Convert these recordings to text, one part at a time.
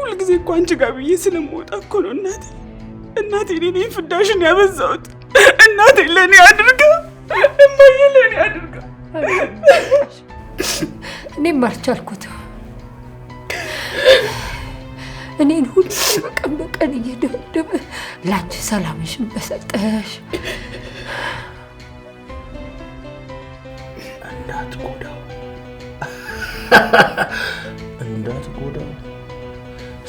ሁሉ ጊዜ እኮ አንቺ ጋር ብዬ ስለምወጣ እኮ ነው እናቴ። እናቴ እኔ ፍዳሽን ያበዛሁት እናቴ ለኔ አድርጋ እማዬ ለኔ አድርጋ እኔም አልቻልኩትም። እኔን ሁሉ በቀን በቀን እየደበደበ ላንቺ ሰላምሽን በሰጠሽ እንዳትጎዳው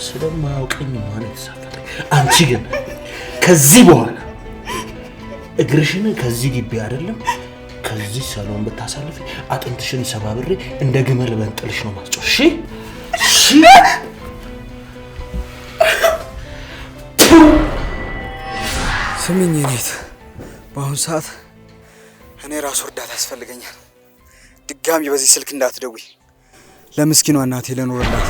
ስለማያውቀኝ ማለት ተሳፈተ። አንቺ ግን ከዚህ በኋላ እግርሽን ከዚህ ግቢ አይደለም ከዚህ ሳሎን ብታሳልፊ አጥንትሽን ሰባብሬ እንደ ግመል በንጥልሽ ነው ማስጮህ። እሺ እሺ። ስሚኝ እኔት፣ በአሁኑ ሰዓት እኔ ራሱ እርዳታ ያስፈልገኛል። ድጋሚ በዚህ ስልክ እንዳትደውይ። ለምስኪኗ እናቴ ለኖርላት።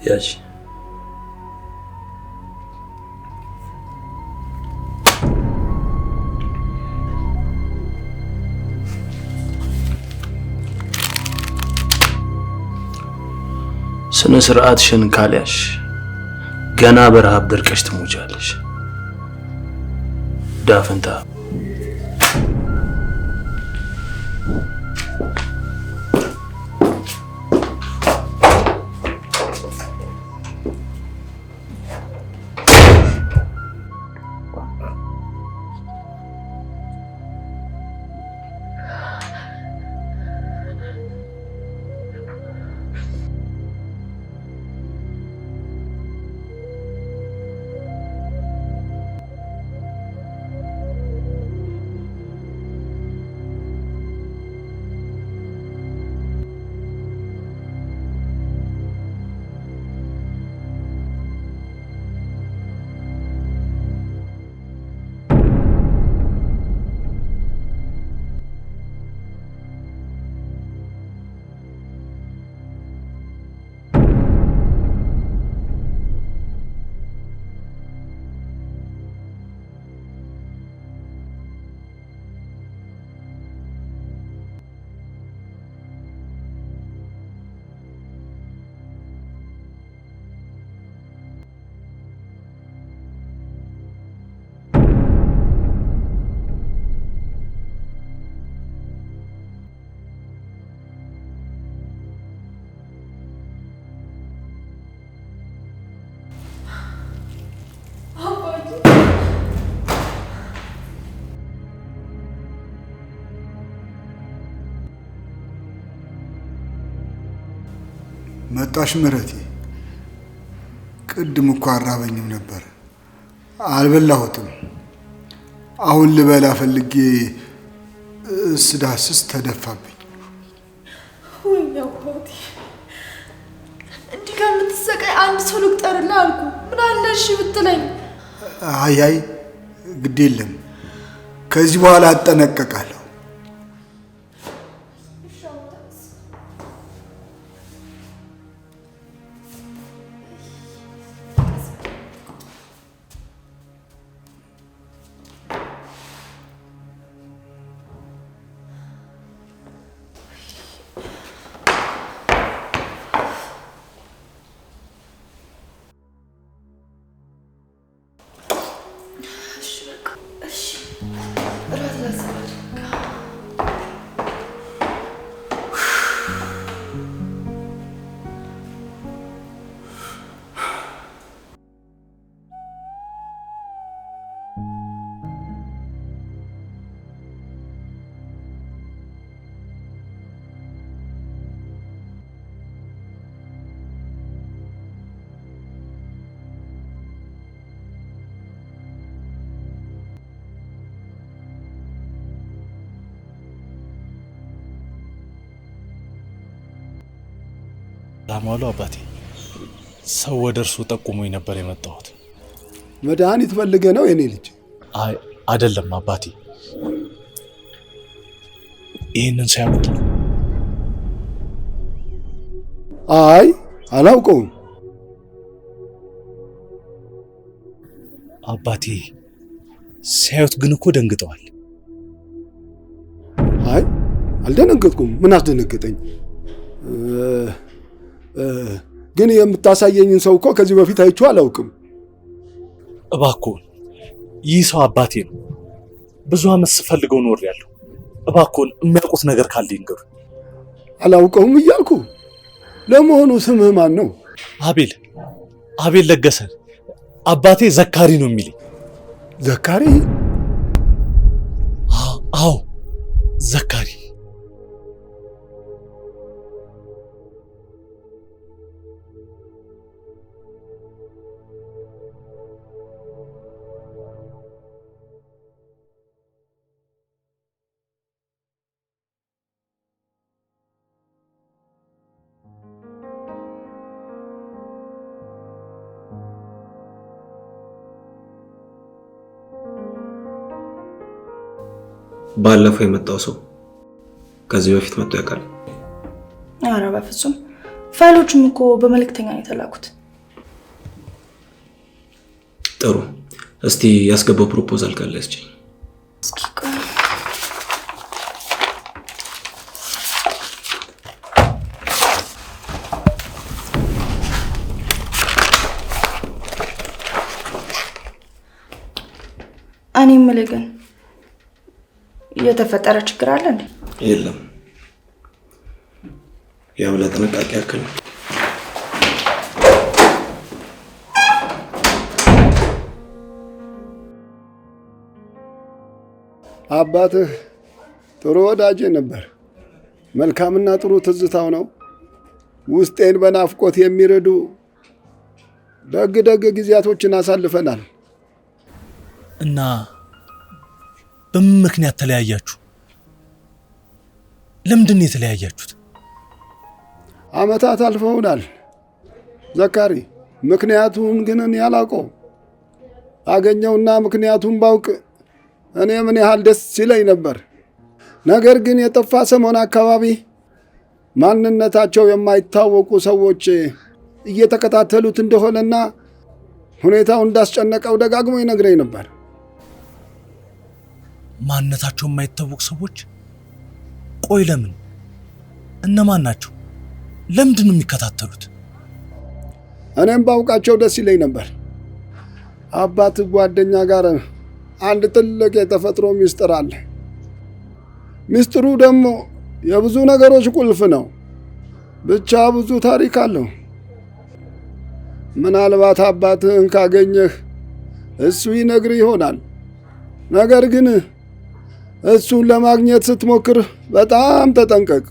ያቺ ስነ ስርዓትሽን ካልያሽ ገና በረሃብ ደርቀሽ ትሞቻለሽ። ዳፍንታ መጣሽ ምህረቴ? ቅድም እኮ አራበኝም ነበር አልበላሁትም። አሁን ልበላ ፈልጌ ስዳስስ ተደፋብኝ። ወይኔ አባቴ፣ እንዲህ ከምትሰቃይ አንድ ሰው ልቁጠርልህ አልኩ። ምን አለ እሺ ብትለኝ? አይ ግድ የለም፣ ከዚህ በኋላ አጠነቀቃለሁ። ራማሉ አባቴ ሰው ወደ እርሱ ጠቁሞኝ ነበር የመጣሁት። መድኃኒት ፈልገ ነው የኔ ልጅ? አይ አይደለም አባቴ። ይህንን ሲያውቁት? አይ አላውቀውም አባቴ። ሲያዩት ግን እኮ ደንግጠዋል። አይ አልደነገጥኩም። ምን አስደነገጠኝ? ግን የምታሳየኝን ሰው እኮ ከዚህ በፊት አይቼው አላውቅም። እባክዎን፣ ይህ ሰው አባቴ ነው። ብዙ ዓመት ስፈልገው ኖሬያለሁ። እባክዎን የሚያውቁት ነገር ካለ ይንገሩ። አላውቀውም እያልኩ። ለመሆኑ ስምህ ማን ነው? አቤል ለገሰ። አባቴ ዘካሪ ነው የሚለኝ። ዘካሪ? አዎ ዘካሪ። ባለፈው የመጣው ሰው ከዚህ በፊት መጥቶ ያውቃል? ኧረ በፍጹም። ፋይሎቹም እኮ በመልእክተኛ ነው የተላኩት። ጥሩ። እስቲ ያስገባው ፕሮፖዛል ካለ እስኪ ቆይ። እኔ የምልህ ግን የተፈጠረ ችግር አለ እንዴ? የለም፣ ያው ለጥንቃቄ ያክል ነው። አባትህ ጥሩ ወዳጄ ነበር። መልካምና ጥሩ ትዝታው ነው። ውስጤን በናፍቆት የሚረዱ ደግ ደግ ጊዜያቶችን አሳልፈናል። እና በምን ምክንያት ተለያያችሁ? ለምንድን ነው የተለያያችሁት? ዓመታት አልፈውናል ዘካሪ። ምክንያቱን ግን እኔ አላውቀውም። አገኘውና ምክንያቱን ባውቅ እኔ ምን ያህል ደስ ሲለኝ ነበር። ነገር ግን የጠፋ ሰሞን አካባቢ ማንነታቸው የማይታወቁ ሰዎች እየተከታተሉት እንደሆነና ሁኔታው እንዳስጨነቀው ደጋግሞ ይነግረኝ ነበር። ማንነታቸው የማይታወቁ ሰዎች? ቆይ ለምን? እነማን ናቸው? ለምንድን ነው የሚከታተሉት? እኔም ባውቃቸው ደስ ይለኝ ነበር። አባት ጓደኛ ጋር አንድ ትልቅ የተፈጥሮ ሚስጥር አለ። ሚስጥሩ ደግሞ የብዙ ነገሮች ቁልፍ ነው። ብቻ ብዙ ታሪክ አለው። ምናልባት አባትህን ካገኘህ እሱ ይነግርህ ይሆናል። ነገር ግን እሱን ለማግኘት ስትሞክር በጣም ተጠንቀቅ።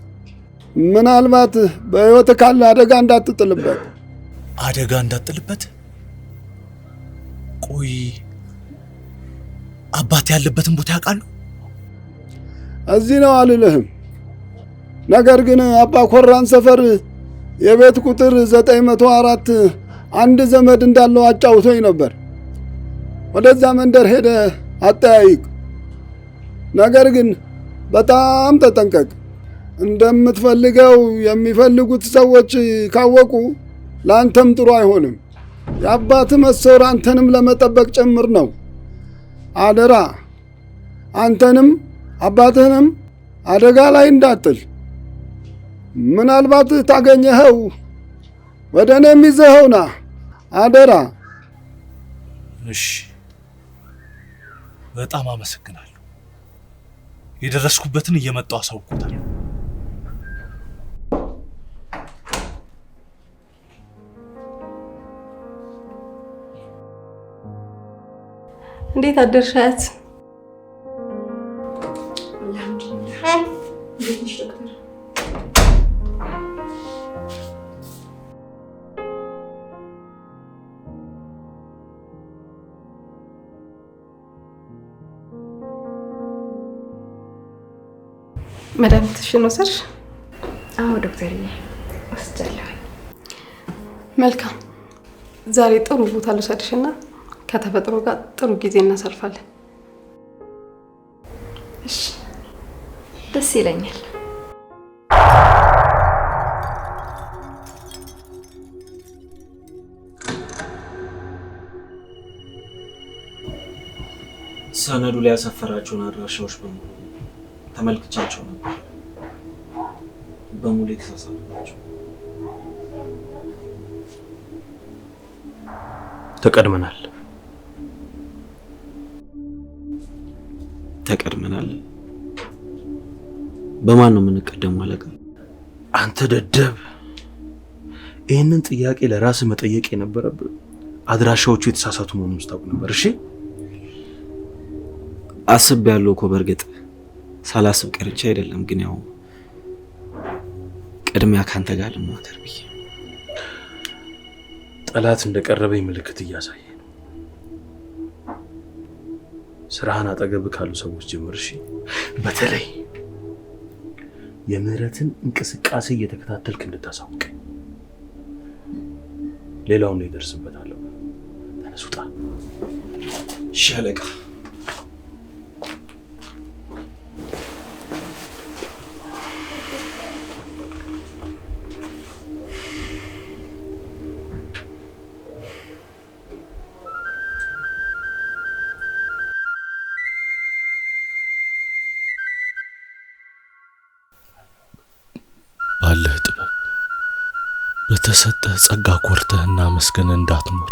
ምናልባት በሕይወት ካለ አደጋ እንዳትጥልበት። አደጋ እንዳትጥልበት? ቆይ አባት ያለበትን ቦታ ያውቃሉ? እዚህ ነው አልልህም። ነገር ግን አባ ኮራን ሰፈር የቤት ቁጥር 904 አንድ ዘመድ እንዳለው አጫውቶኝ ነበር። ወደዛ መንደር ሄደ አጠያይቅ። ነገር ግን በጣም ተጠንቀቅ። እንደምትፈልገው የሚፈልጉት ሰዎች ካወቁ ለአንተም ጥሩ አይሆንም። የአባት መሰወር አንተንም ለመጠበቅ ጭምር ነው። አደራ አንተንም አባትህንም አደጋ ላይ እንዳጥል። ምናልባት ታገኘኸው ወደ እኔም ይዘኸው ና። አደራ። እሺ፣ በጣም አመሰግናለሁ። የደረስኩበትን እየመጣሁ አሳውቆታለሁ። እንዴት አደርሻት? መድኃኒትሽን ወሰድሽ? አዎ ዶክተርዬ ወስጃለሁ። መልካም ዛሬ ጥሩ ቦታ ልውሰድሽና ከተፈጥሮ ጋር ጥሩ ጊዜ እናሳልፋለን። እሺ ደስ ይለኛል። ሰነዱ ላይ ያሰፈራቸውን አድራሻዎች በሙሉ ተመልክቻቸው ነበር። በሙሉ የተሳሳቱ ናቸው። ተቀድመናል። በማን ነው የምንቀደመው አለቃ? አንተ ደደብ፣ ይህንን ጥያቄ ለራስህ መጠየቅ የነበረብህ አድራሻዎቹ የተሳሳቱ መሆኑን ስታውቅ ነበር። እሺ አስቤያለሁ እኮ በእርግጥ ሳላስብ ቀርቼ አይደለም፣ ግን ያው ቅድሚያ ካንተ ጋር ልማከር ብዬ። ጠላት እንደቀረበኝ ምልክት እያሳየ ነው። ስራህን አጠገብ ካሉ ሰዎች ጀምር። እሺ በተለይ የምህረትን እንቅስቃሴ እየተከታተልክ እንድታሳውቅ። ሌላውን ላይ ደርስበታለሁ። ተነሱጣ። እሺ አለቃ። ባለህ ጥበብ በተሰጠህ ጸጋ ኮርተህና መስገን እንዳትኖር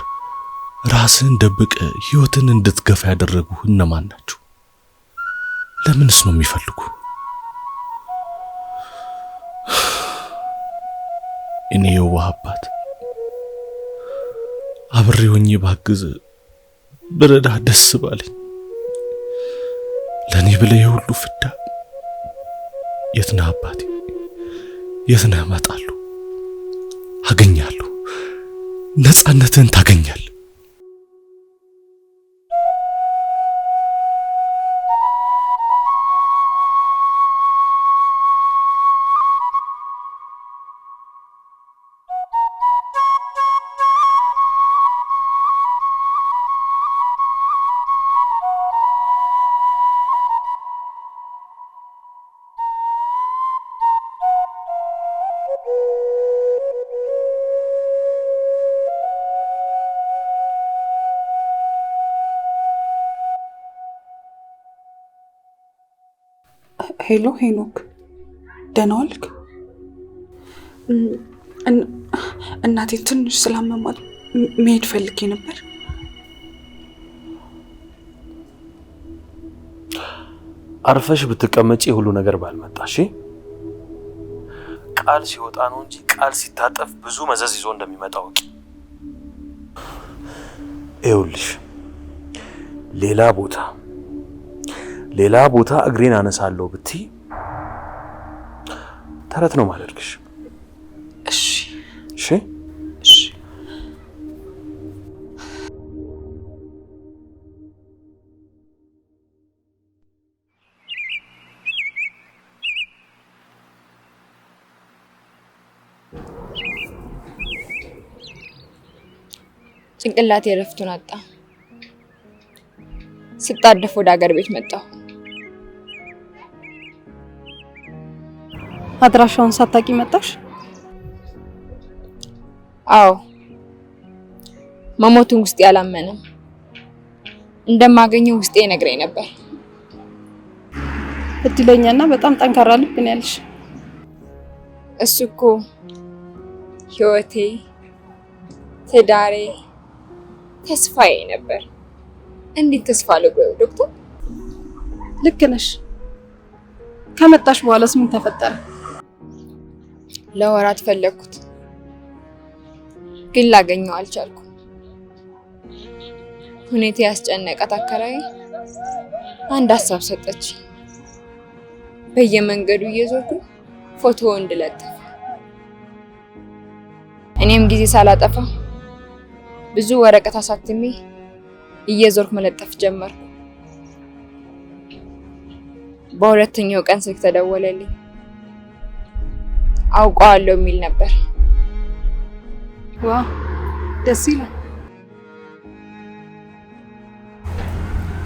ራስህን ደብቀ ህይወትን እንድትገፋ ያደረጉ እነማን ናቸው? ለምንስ ነው የሚፈልጉ? እኔ የዋህ አባት አብሬ ሆኜ ባግዝ ብረዳህ ደስ ባለኝ። ለኔ ብለህ የሁሉ ፍዳ የት ነህ አባቴ? የት ነህ? እመጣለሁ፣ አገኛለሁ፣ ነፃነትህን ታገኛለህ። ሄሎ ሄኖክ፣ ደህና ዋልክ? እናቴን ትንሽ ስላመማት መሄድ ፈልጌ ነበር። አርፈሽ ብትቀመጪ ሁሉ ነገር ባልመጣሽ። ቃል ሲወጣ ነው እንጂ ቃል ሲታጠፍ ብዙ መዘዝ ይዞ እንደሚመጣ ወቂ። ይኸውልሽ ሌላ ቦታ እግሬን አነሳለሁ ብትይ ተረት ነው ማለትሽ። እሺ እሺ እሺ። ጭንቅላቴ ረፍቱን አጣ። ስጣደፍ ወደ ሀገር ቤት መጣሁ። አድራሻውን ሳታቂ መጣሽ? አዎ፣ መሞቱን ውስጤ አላመነም። እንደማገኘው ውስጤ ነግረኝ ነበር። እድለኛና በጣም ጠንካራ ልብ ነው ያለሽ። እሱ እኮ ህይወቴ፣ ትዳሬ፣ ተስፋዬ ነበር። እንዴት ተስፋ ልጎየው ዶክተር? ልክ ነሽ። ከመጣሽ በኋላስ ምን ተፈጠረ? ለወራት ፈለኩት፣ ግን ላገኘው አልቻልኩም። ሁኔታ ያስጨነቃት አከራይ አንድ ሀሳብ ሰጠች። በየመንገዱ እየዞርኩ ፎቶ እንድለጥፍ። እኔም ጊዜ ሳላጠፋ ብዙ ወረቀት አሳትሜ እየዞርኩ መለጠፍ ጀመርኩ። በሁለተኛው ቀን ስልክ ተደወለልኝ። አውቀዋለሁ የሚል ነበር። ዋው ደስ ይላል።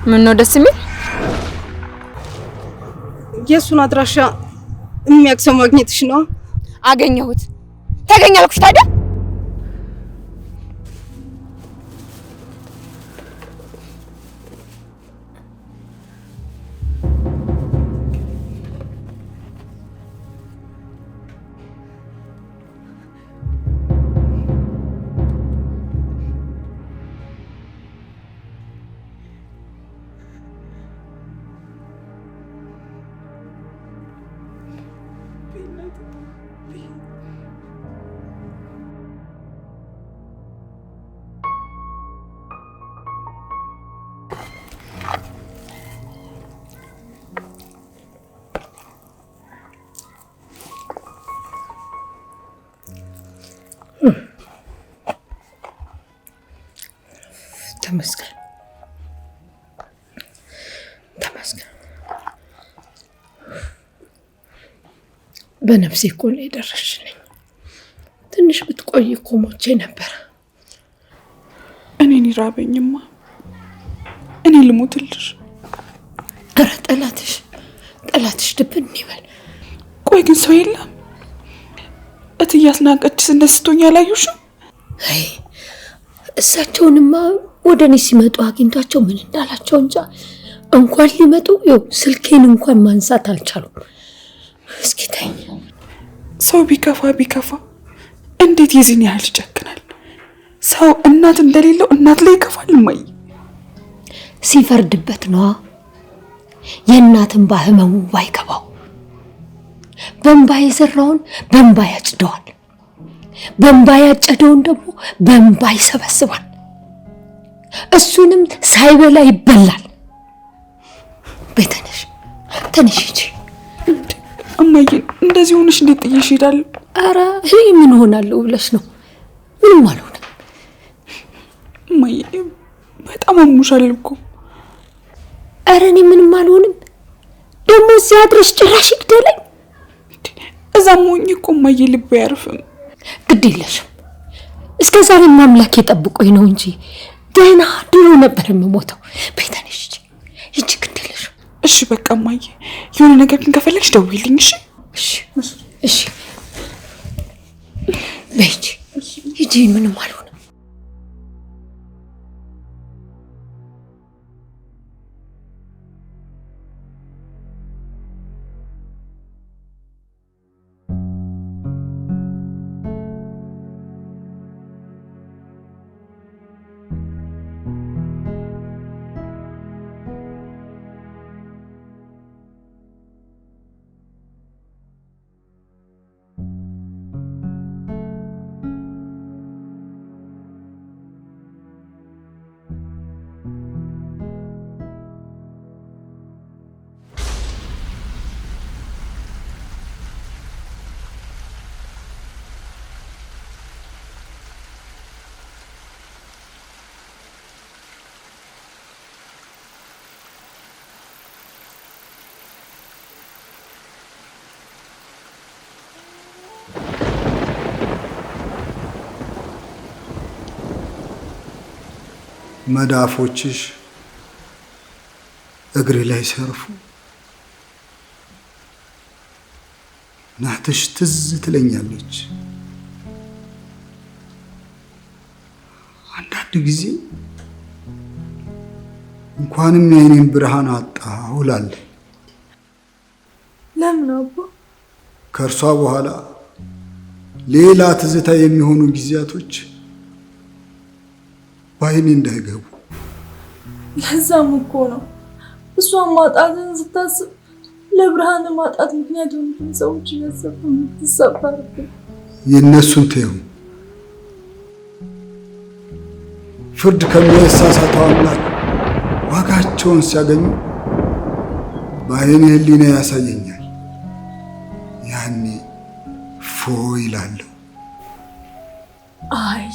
ምን ነው ደስ የሚል? የእሱን አድራሻ የሚያውቅ ሰው ማግኘትሽ ነው። አገኘሁት። ታገኛለሽ ታዲያ? ተመስገን ተመስገን። በነፍሴ እኮ ነው የደረስሽልኝ። ትንሽ ብትቆይ እኮ ሞቼ ነበር። እኔን ይራበኝማ። እኔ ልሞትልሽ። ኧረ ጠላትሽ ድብን ይበል። ቆይ ግን ሰው የለም? እትዬ አስናቀችስ እንደስቶኝ አላዩሽም? አይ እሳቸውንማ ወደ እኔ ሲመጡ አግኝቷቸው ምን እንዳላቸው እንጃ። እንኳን ሊመጡ ይኸው ስልኬን እንኳን ማንሳት አልቻሉም። እስኪ ተኝ። ሰው ቢከፋ እንዴት የዚህን ያህል ይጨክናል? ሰው እናት እንደሌለው እናት ላይ ይከፋል። እማዬ ሲፈርድበት ነዋ። የእናትን ባህመሙ ባይገባው በእንባ የዘራውን በእንባ ያጭደዋል፣ በእንባ ያጨደውን ደግሞ በእንባ ይሰበስባል። እሱንም ሳይበላ ይበላል። በተነሽ ተነሽ እንጂ እማዬ። እንደዚህ ሆነሽ እንዴት ጥዬሽ እሄዳለሁ? ኧረ እኔ ምን ሆናለሁ ብለሽ ነው? ምንም አልሆንም እማዬ። በጣም አሙሻል እኮ። ኧረ እኔ ምንም አልሆንም። ደግሞ እዚህ አድረሽ ጭራሽ ይግደለኝ። እዛም ሆኜ እኮ እማዬ ልቤ አያርፍም። ግድ የለሽም። እስከ ዛሬ አምላኬ ጠብቆኝ ነው እንጂ ደህና ድሮ ነበር የምሞተው። በይተነሽ እንጂ ግድ የለሽም። እሺ በቃ እማዬ፣ የሆነ ነገር ግን ከፈለግሽ ደውይልኝ። እሺ በይ ሂጂ። ምንም አልሆንም። መዳፎችሽ እግሬ ላይ ሰርፉ ናትሽ ትዝ ትለኛለች። አንዳንድ ጊዜ እንኳንም የኔን ብርሃን አጣሁ እላለሁ። ለምን አባ? ከእርሷ በኋላ ሌላ ትዝታ የሚሆኑ ጊዜያቶች ባይኔ እንዳይገቡ። ለዛም እኮ ነው እሷን ማጣትን ስታስብ ለብርሃን ማጣት ምክንያት የሆኑትን ሰዎች እያሰብኩ የምትሰበርብኝ። የእነሱን ተይው። ፍርድ ከሚያሳሳተው አምላክ ዋጋቸውን ሲያገኙ በዓይኔ ሕሊና ያሳየኛል። ያኔ ፎይ ይላለሁ። አይ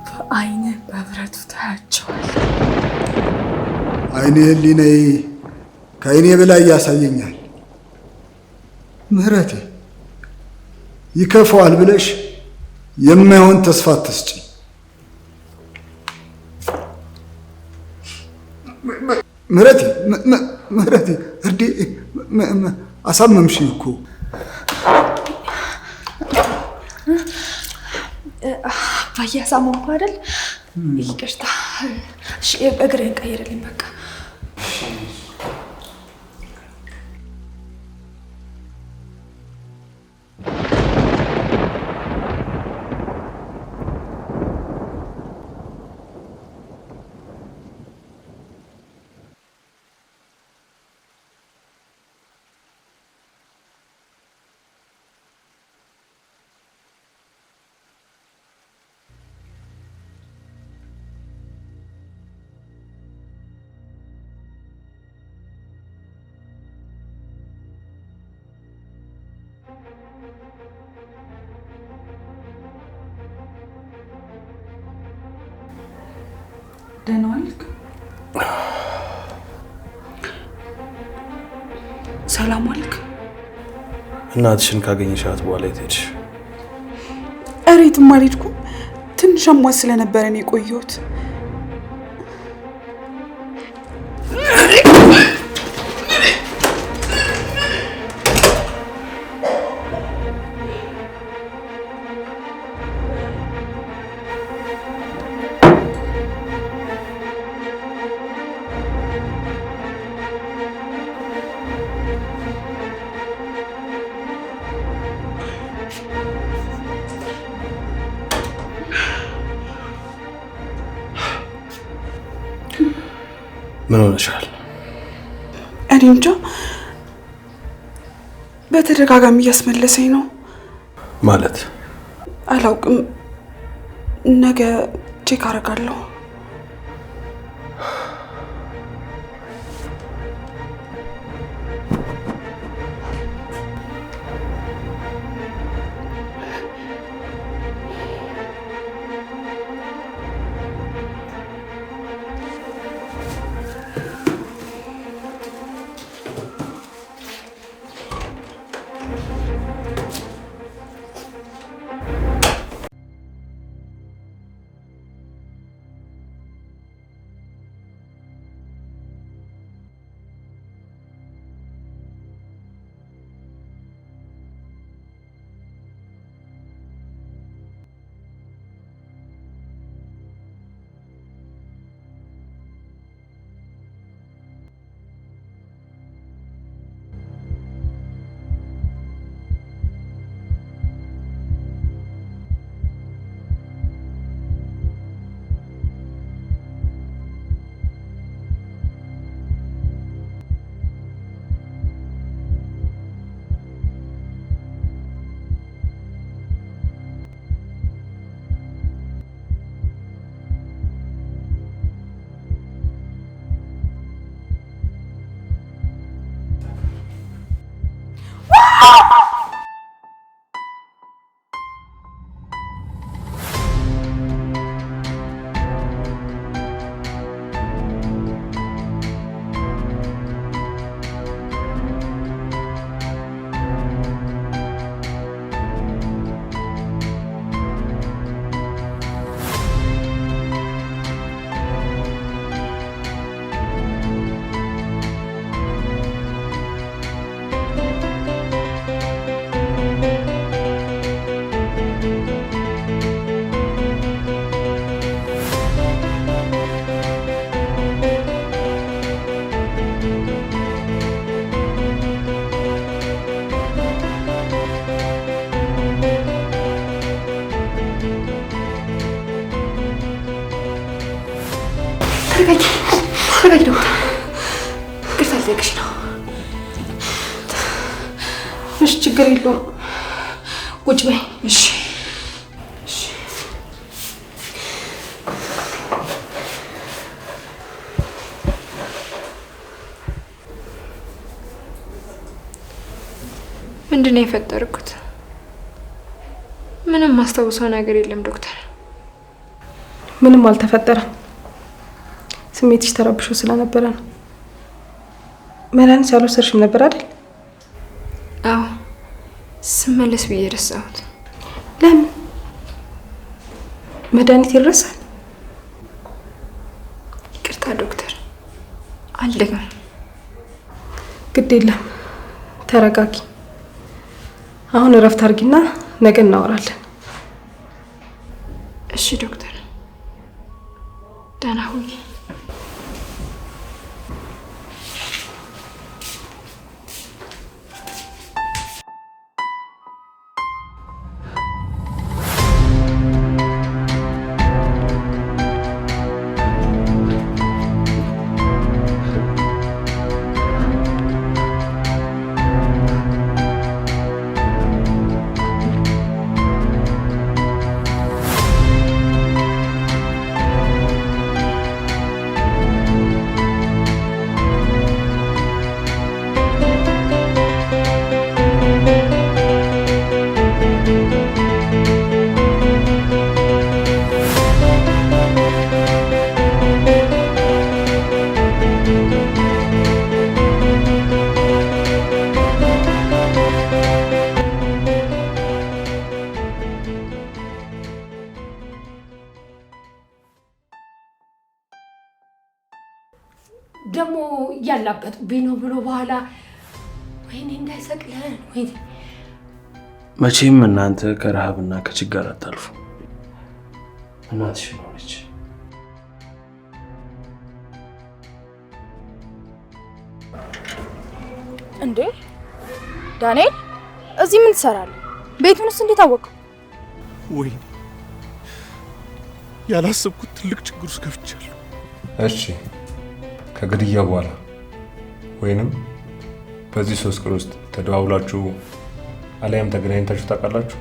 በዓይነ በብረቱ ታያቸዋል። ዓይኔ ሕሊናዬ ከዓይኔ በላይ ያሳየኛል። ምህረቴ ይከፋዋል ብለሽ የማይሆን ተስፋ አትስጪ። ምህረቴ እርዴ አሳመምሽኝ እኮ። አባዬ አሳመምኩ አይደል? ይቅርታ። እሺ እግሬን ቀይርልኝ በቃ። ደህና ዋልክ? ሰላም ዋልክ? እናትሽን ካገኘሻት በኋላ የት ሄድሽ? ኧረ የትም አልሄድኩም። ትንሽ አሟት ስለነበረ ነው የቆየሁት። ምን ሆነሻል? እኔ እንጃ በተደጋጋሚ እያስመለሰኝ ነው። ማለት አላውቅም። ነገ ቼክ አደርጋለሁ። ተረጋጊ ዶክተር፣ ይቅርታ ልጠይቅሽ ነው። እሺ ችግር የለውም ቁጭ በይ። እሺ ምንድን ነው የፈጠርኩት? ምንም ማስታወሰው ነገር የለም ዶክተር። ምንም አልተፈጠረም። ስሜትሽ ተረብሾ ስለነበረ ነው። መድኃኒት አልወሰድሽም ነበር አይደል? አዎ ስመለስ ብዬ ረሳሁት። ለምን? መድኃኒት ይረሳል? ይቅርታ ዶክተር፣ አልደግምም። ግድ የለም ተረጋጊ። አሁን እረፍት አድርጊና ነገ እናወራለን። እሺ ዶክተር፣ ደህና ሁኚ። ደግሞ ያላገጡብኝ ነው ብሎ በኋላ ወይኔ እንዳይሰቅለን። ወይኔ መቼም እናንተ ከረሃብና ከችግር አታልፉ። እናትሽ ሆነች። እንዴ ዳንኤል፣ እዚህ ምን ትሰራለህ? ቤቱንስ እንዴት አወቀው? ወይኔ ያላሰብኩት ትልቅ ችግር ውስጥ ገብቻለሁ። እሺ ከግድያ በኋላ ወይንም በዚህ 3 ቀን ውስጥ ተደዋውላችሁ አለያም ተገናኝታችሁ ታውቃላችሁ?